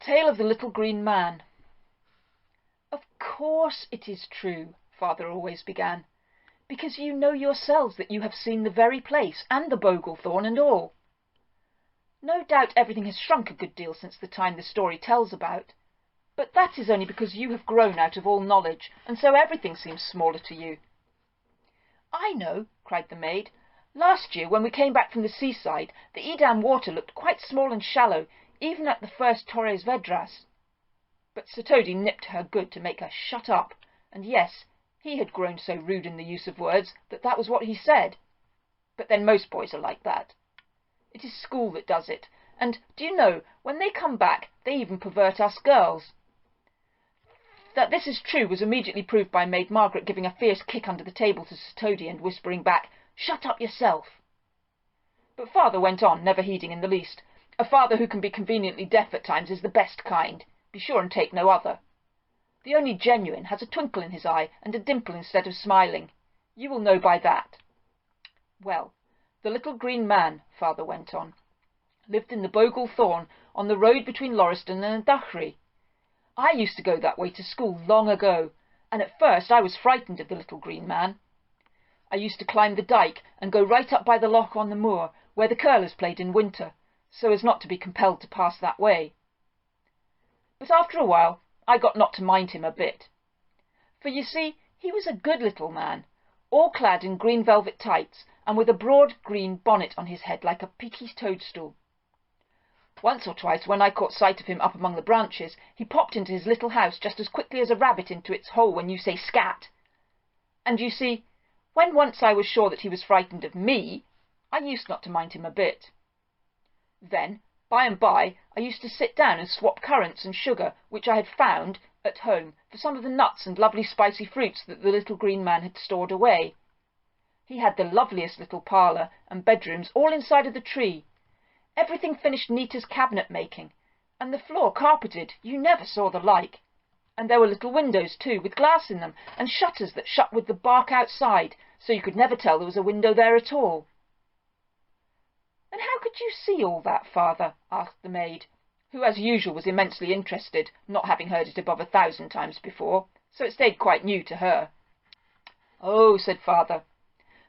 tale of the little green man. Of course it is true, father always began, because you know yourselves that you have seen the very place, and the Bogle Thorn and all. No doubt everything has shrunk a good deal since the time the story tells about, but that is only because you have grown out of all knowledge, and so everything seems smaller to you. I know, cried the maid. Last year, when we came back from the seaside, the Edam water looked quite small and shallow, even at the first Torres Vedras. But Sir Toady nipped her good to make her shut up, and yes, he had grown so rude in the use of words that was what he said. But then most boys are like that. It is school that does it, and, do you know, when they come back, they even pervert us girls. That this is true was immediately proved by Maid Margaret giving a fierce kick under the table to Sir Toady and whispering back, "Shut up yourself." But father went on, never heeding in the least. A father who can be conveniently deaf at times is the best kind. Be sure and take no other. The only genuine has a twinkle in his eye and a dimple instead of smiling. You will know by that. Well, the little green man, father went on, lived in the Bogle Thorn on the road between Lauriston and Duchry. I used to go that way to school long ago, and at first I was frightened of the little green man. I used to climb the dyke and go right up by the Loch on the moor, where the curlers played in winter, so as not to be compelled to pass that way. But after a while I got not to mind him a bit. For you see, he was a good little man, all clad in green velvet tights, and with a broad green bonnet on his head like a peaky toadstool. Once or twice, when I caught sight of him up among the branches, he popped into his little house just as quickly as a rabbit into its hole when you say scat. And you see, when once I was sure that he was frightened of me, I used not to mind him a bit. Then, by and by, I used to sit down and swap currants and sugar, which I had found at home, for some of the nuts and lovely spicy fruits that the little green man had stored away. He had the loveliest little parlour and bedrooms all inside of the tree, everything finished neat as cabinet making, and the floor carpeted, you never saw the like. And there were little windows too, with glass in them, and shutters that shut with the bark outside, so you could never tell there was a window there at all. "And how could you see all that, father?" asked the maid, who as usual was immensely interested, not having heard it above 1,000 times before, so it stayed quite new to her. "Oh," said father,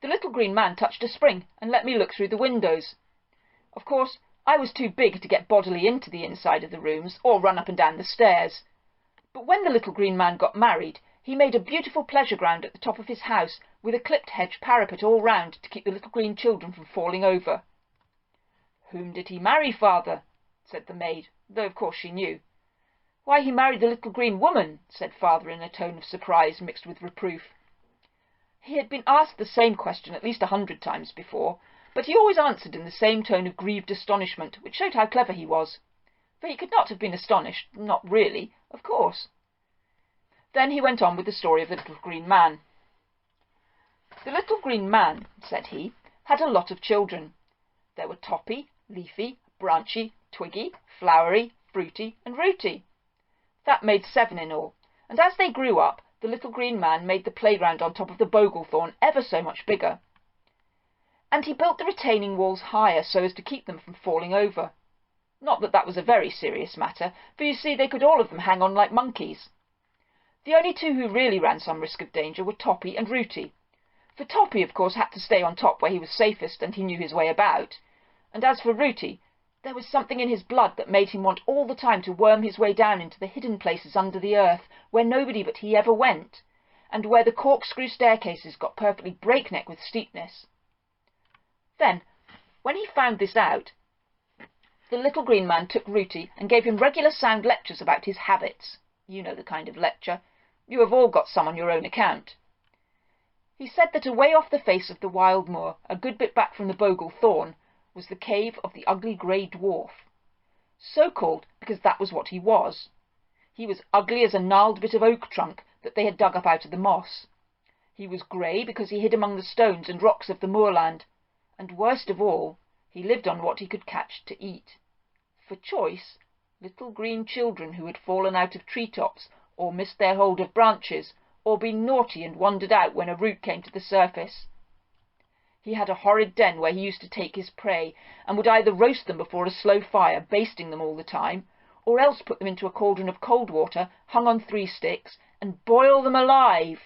"the little green man touched a spring and let me look through the windows. Of course, I was too big to get bodily into the inside of the rooms, or run up and down the stairs. But when the little green man got married, he made a beautiful pleasure ground at the top of his house, with a clipped hedge parapet all round to keep the little green children from falling over." "Whom did he marry, father?" said the maid, though of course she knew. "Why, he married the little green woman," said father in a tone of surprise mixed with reproof. He had been asked the same question at least 100 times before, but he always answered in the same tone of grieved astonishment, which showed how clever he was. For he could not have been astonished, not really, of course. Then he went on with the story of the little green man. "The little green man," said he, "had a lot of children. There were Toppy, Leafy, Branchy, Twiggy, Flowery, Fruity, and Rooty. That made 7 in all, and as they grew up, the little green man made the playground on top of the Bogle Thorn ever so much bigger. And he built the retaining walls higher so as to keep them from falling over. Not that that was a very serious matter, for you see they could all of them hang on like monkeys. The only two who really ran some risk of danger were Toppy and Rooty, for Toppy of course had to stay on top where he was safest and he knew his way about, and as for Rooty, there was something in his blood that made him want all the time to worm his way down into the hidden places under the earth where nobody but he ever went, and where the corkscrew staircases got perfectly breakneck with steepness. Then, when he found this out, the little green man took Rooty and gave him regular sound lectures about his habits. You know the kind of lecture. You have all got some on your own account. He said that away off the face of the wild moor, a good bit back from the Bogle Thorn, was the cave of the ugly grey dwarf. So called because that was what he was. He was ugly as a gnarled bit of oak trunk that they had dug up out of the moss. He was grey because he hid among the stones and rocks of the moorland, and worst of all, he lived on what he could catch to eat. For choice, little green children who had fallen out of tree-tops, or missed their hold of branches, or been naughty and wandered out when a root came to the surface. He had a horrid den where he used to take his prey, and would either roast them before a slow fire, basting them all the time, or else put them into a cauldron of cold water hung on 3 sticks, and boil them alive.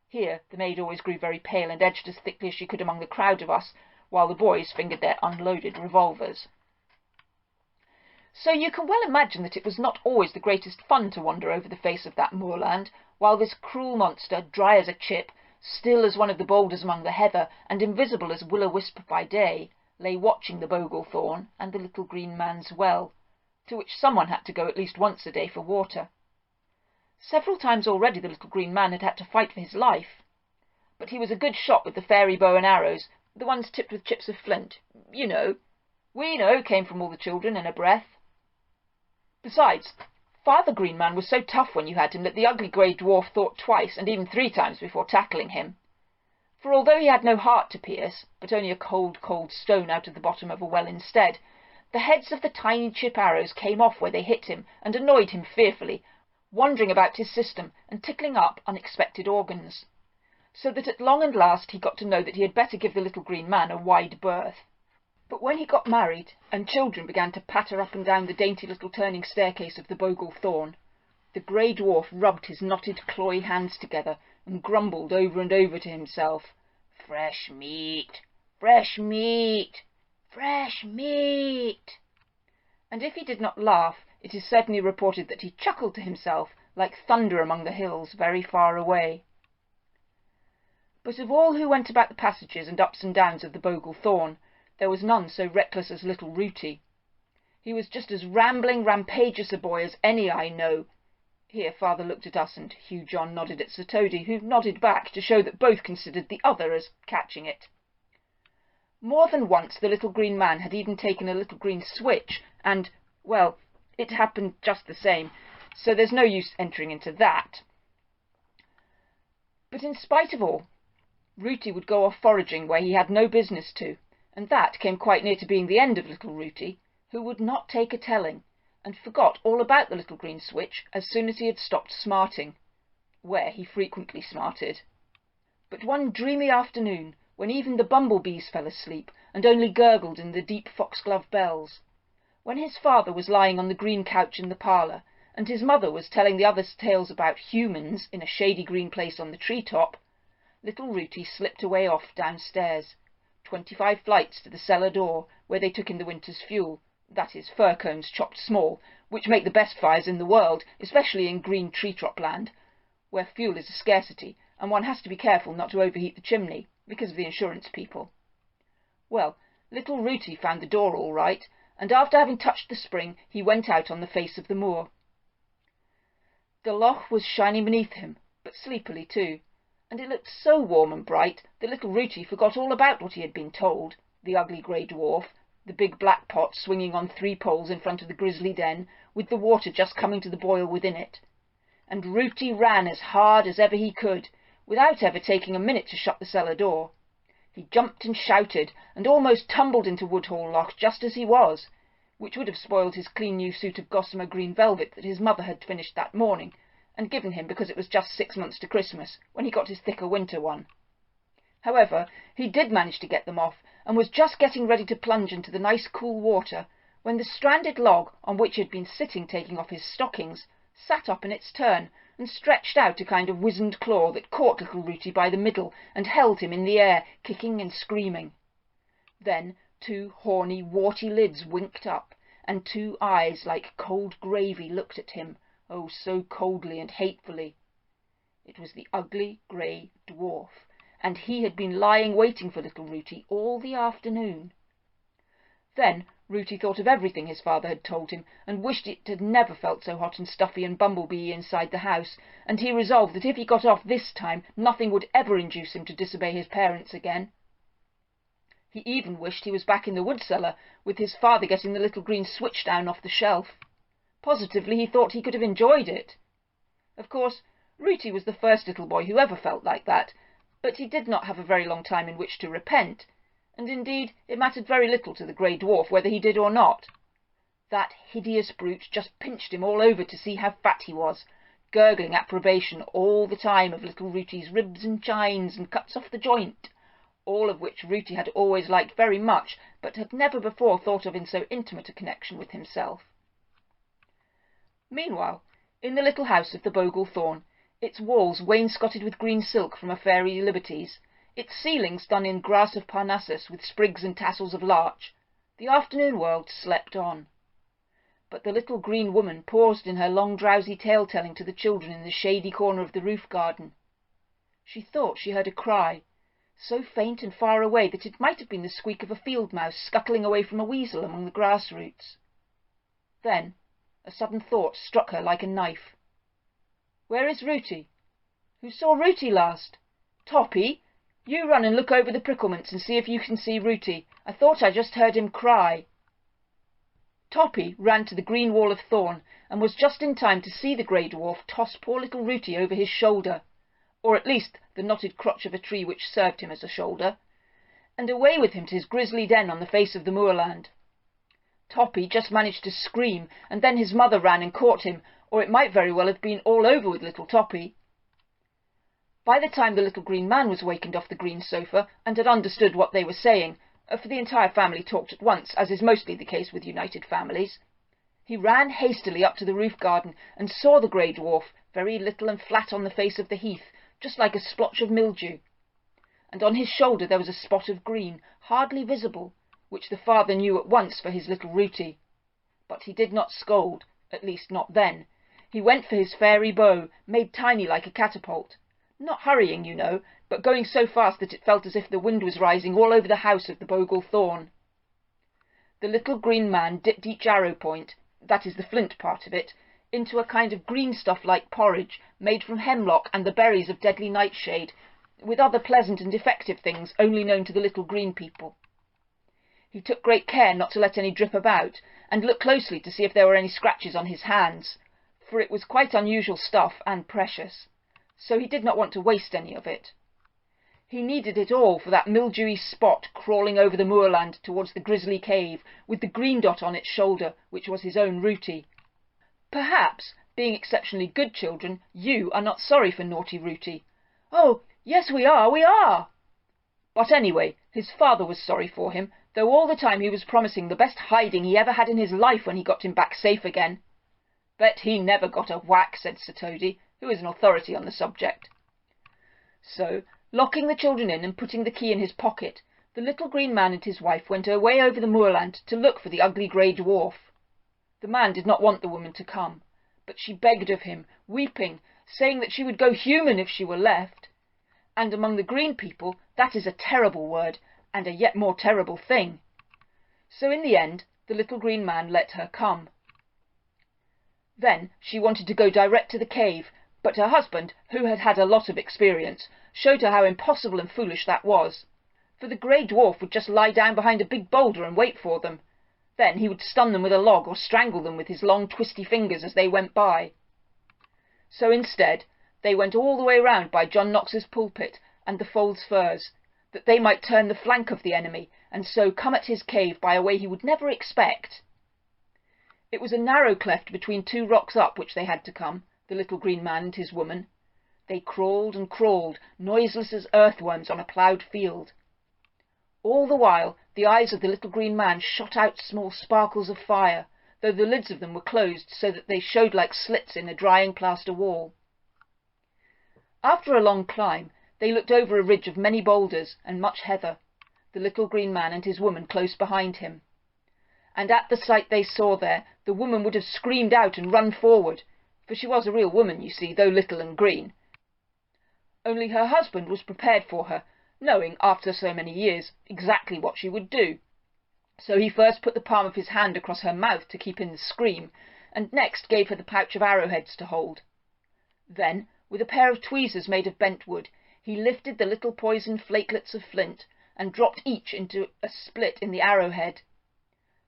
Here the maid always grew very pale and edged as thickly as she could among the crowd of us, while the boys fingered their unloaded revolvers. So you can well imagine that it was not always the greatest fun to wander over the face of that moorland, while this cruel monster, dry as a chip, still as one of the boulders among the heather, and invisible as will-o'-wisp by day, lay watching the Bogle Thorn and the little green man's well, to which someone had to go at least once a day for water. Several times already the little green man had to fight for his life, but he was a good shot with the fairy bow and arrows, the ones tipped with chips of flint. You know. We know, came from all the children in a breath. Besides, Father Green Man was so tough when you had him that the ugly grey dwarf thought twice and even 3 times before tackling him. For although he had no heart to pierce, but only a cold, cold stone out of the bottom of a well instead, the heads of the tiny chip arrows came off where they hit him and annoyed him fearfully, wandering about his system and tickling up unexpected organs, so that at long and last he got to know that he had better give the little green man a wide berth. But when he got married, and children began to patter up and down the dainty little turning staircase of the Bogle Thorn, the grey dwarf rubbed his knotted, clawy hands together and grumbled over and over to himself, "Fresh meat! Fresh meat! Fresh meat!" And if he did not laugh, it is certainly reported that he chuckled to himself like thunder among the hills very far away. But of all who went about the passages and ups and downs of the Bogle Thorn, there was none so reckless as little Rooty. He was just as rambling, rampageous a boy as any I know. Here Father looked at us, and Hugh John nodded at Sir Toady, who nodded back to show that both considered the other as catching it. More than once the little green man had even taken a little green switch, and, well, it happened just the same, so there's no use entering into that. But in spite of all, Rooty would go off foraging where he had no business to, and that came quite near to being the end of little Rooty, who would not take a telling, and forgot all about the little green switch as soon as he had stopped smarting, where he frequently smarted. But one dreamy afternoon, when even the bumblebees fell asleep and only gurgled in the deep foxglove bells, when his father was lying on the green couch in the parlour, and his mother was telling the others tales about humans in a shady green place on the tree-top, little Rooty slipped away off downstairs, 25 flights to the cellar door, where they took in the winter's fuel, that is, fir cones chopped small, which make the best fires in the world, especially in green tree-top land, where fuel is a scarcity, and one has to be careful not to overheat the chimney, because of the insurance people. Well, little Rooty found the door all right, and after having touched the spring, he went out on the face of the moor. The Loch was shining beneath him, but sleepily too, and it looked so warm and bright that little Rooty forgot all about what he had been told, the ugly grey dwarf, the big black pot swinging on 3 poles in front of the grisly den, with the water just coming to the boil within it. And Rooty ran as hard as ever he could, without ever taking a minute to shut the cellar door. He jumped and shouted, and almost tumbled into Woodhall Loch just as he was, which would have spoiled his clean new suit of gossamer green velvet that his mother had finished that morning, and given him because it was just 6 months to Christmas, when he got his thicker winter one. However, he did manage to get them off, and was just getting ready to plunge into the nice cool water, when the stranded log, on which he had been sitting taking off his stockings, sat up in its turn, and stretched out a kind of wizened claw that caught little Rooty by the middle, and held him in the air, kicking and screaming. Then 2 horny, warty lids winked up, and 2 eyes like cold gravy looked at him, oh, so coldly and hatefully. It was the ugly grey dwarf, and he had been lying waiting for little Rooty all the afternoon. Then Rooty thought of everything his father had told him, and wished it had never felt so hot and stuffy and bumblebee inside the house, and he resolved that if he got off this time, nothing would ever induce him to disobey his parents again. He even wished he was back in the wood cellar, with his father getting the little green switch down off the shelf. Positively he thought he could have enjoyed it. Of course, Rooty was the first little boy who ever felt like that, but he did not have a very long time in which to repent, and indeed it mattered very little to the grey dwarf whether he did or not. That hideous brute just pinched him all over to see how fat he was, gurgling approbation all the time of little Rooty's ribs and chines and cuts off the joint, all of which Rooty had always liked very much, but had never before thought of in so intimate a connection with himself. Meanwhile, in the little house of the Bogle Thorn, its walls wainscoted with green silk from a fairy Liberty's, its ceilings done in grass of Parnassus with sprigs and tassels of larch, the afternoon world slept on. But the little green woman paused in her long drowsy tale-telling to the children in the shady corner of the roof garden. She thought she heard a cry, so faint and far away that it might have been the squeak of a field mouse scuttling away from a weasel among the grass roots. Then a sudden thought struck her like a knife. "Where is Rooty? Who saw Rooty last? Toppy, you run and look over the pricklements and see if you can see Rooty. I thought I just heard him cry." Toppy ran to the green wall of thorn, and was just in time to see the grey dwarf toss poor little Rooty over his shoulder, or at least the knotted crotch of a tree which served him as a shoulder, and away with him to his grisly den on the face of the moorland. Toppy just managed to scream, and then his mother ran and caught him, or it might very well have been all over with little Toppy. By the time the little green man was wakened off the green sofa, and had understood what they were saying, for the entire family talked at once, as is mostly the case with united families, he ran hastily up to the roof garden, and saw the grey dwarf, very little and flat on the face of the heath, just like a splotch of mildew, and on his shoulder there was a spot of green, hardly visible, which the father knew at once for his little Rooty. But he did not scold, at least not then. He went for his fairy bow, made tiny like a catapult, not hurrying, you know, but going so fast that it felt as if the wind was rising all over the house of the Bogle Thorn. The little green man dipped each arrow point, that is the flint part of it, into a kind of green stuff like porridge, made from hemlock and the berries of deadly nightshade, with other pleasant and effective things only known to the little green people. He took great care not to let any drip about, and looked closely to see if there were any scratches on his hands, for it was quite unusual stuff and precious, so he did not want to waste any of it. He needed it all for that mildewy spot crawling over the moorland towards the grisly cave, with the green dot on its shoulder, which was his own Rooty. Perhaps, being exceptionally good children, you are not sorry for naughty Rooty. "Oh, yes, we are, we are!" But anyway, his father was sorry for him, though all the time he was promising the best hiding he ever had in his life when he got him back safe again. "Bet he never got a whack," said Sir Toady, who is an authority on the subject. So, locking the children in and putting the key in his pocket, the little green man and his wife went away over the moorland to look for the ugly grey dwarf. The man did not want the woman to come, but she begged of him, weeping, saying that she would go human if she were left. And among the green people that is a terrible word, and a yet more terrible thing. So in the end the little green man let her come. Then she wanted to go direct to the cave, but her husband, who had had a lot of experience, showed her how impossible and foolish that was, for the grey dwarf would just lie down behind a big boulder and wait for them. Then he would stun them with a log or strangle them with his long twisty fingers as they went by. So instead they went all the way round by John Knox's pulpit and the Fold's Firs, that they might turn the flank of the enemy, and so come at his cave by a way he would never expect. It was a narrow cleft between two rocks up which they had to come, the little green man and his woman. They crawled and crawled, noiseless as earthworms on a ploughed field. All the while the eyes of the little green man shot out small sparkles of fire, though the lids of them were closed so that they showed like slits in a drying plaster wall. After a long climb they looked over a ridge of many boulders and much heather, the little green man and his woman close behind him. And at the sight they saw there, the woman would have screamed out and run forward, for she was a real woman, you see, though little and green. Only her husband was prepared for her, knowing, after so many years, exactly what she would do. So he first put the palm of his hand across her mouth to keep in the scream, and next gave her the pouch of arrowheads to hold. Then, with a pair of tweezers made of bent wood, he lifted the little poisoned flakelets of flint, and dropped each into a split in the arrowhead.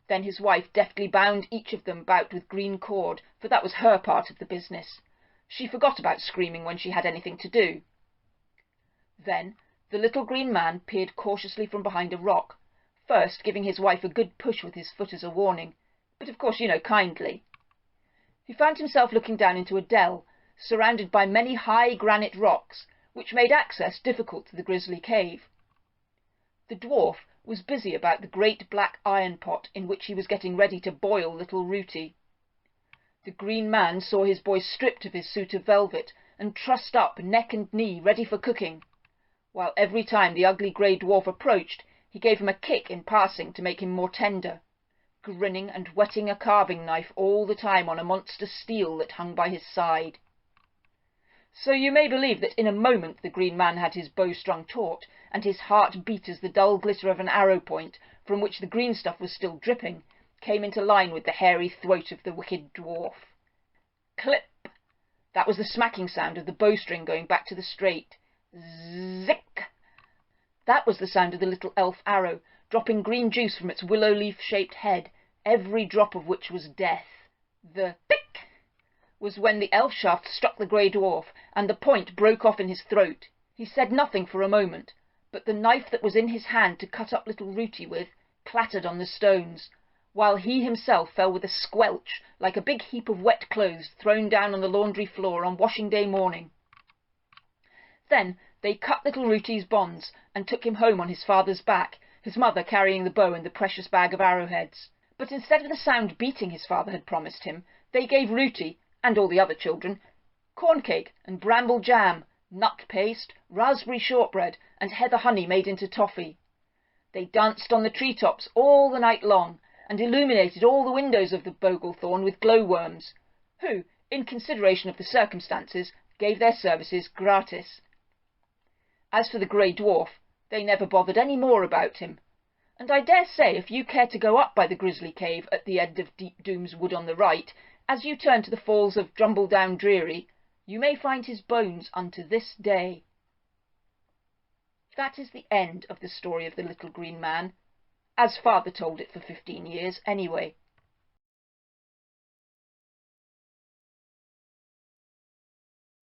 Then his wife deftly bound each of them about with green cord, for that was her part of the business. She forgot about screaming when she had anything to do. Then the little green man peered cautiously from behind a rock, first giving his wife a good push with his foot as a warning, but of course, you know, kindly. He found himself looking down into a dell, surrounded by many high granite rocks, which made access difficult to the grisly cave. The dwarf was busy about the great black iron pot in which he was getting ready to boil little Rooty. The Green Man saw his boy stripped of his suit of velvet and trussed up neck and knee ready for cooking, while every time the ugly grey dwarf approached he gave him a kick in passing to make him more tender, grinning and whetting a carving knife all the time on a monster steel that hung by his side. So you may believe that in a moment the Green Man had his bow strung taut, and his heart beat as the dull glitter of an arrow point, from which the green stuff was still dripping, came into line with the hairy throat of the wicked dwarf. Clip! That was the smacking sound of the bowstring going back to the straight. Zick! That was the sound of the little elf arrow, dropping green juice from its willow leaf-shaped head, every drop of which was death. The pick! Was when the elf shaft struck the grey dwarf, and the point broke off in his throat. He said nothing for a moment, but the knife that was in his hand to cut up little Rooty with clattered on the stones, while he himself fell with a squelch, like a big heap of wet clothes thrown down on the laundry floor on washing-day morning. Then they cut little Rooty's bonds, and took him home on his father's back, his mother carrying the bow and the precious bag of arrowheads. But instead of the sound beating his father had promised him, they gave Rooty, and all the other children, corn-cake and bramble jam, nut paste, raspberry shortbread, and heather honey made into toffee. They danced on the tree-tops all the night long, and illuminated all the windows of the Bogle Thorn with glow-worms, who, in consideration of the circumstances, gave their services gratis. As for the grey dwarf, they never bothered any more about him, and I dare say if you care to go up by the grisly cave at the end of Deep Doom's Wood on the right, as you turn to the falls of Drumbledown Dreary, you may find his bones unto this day. That is the end of the story of the little Green Man, as father told it for 15 years, anyway.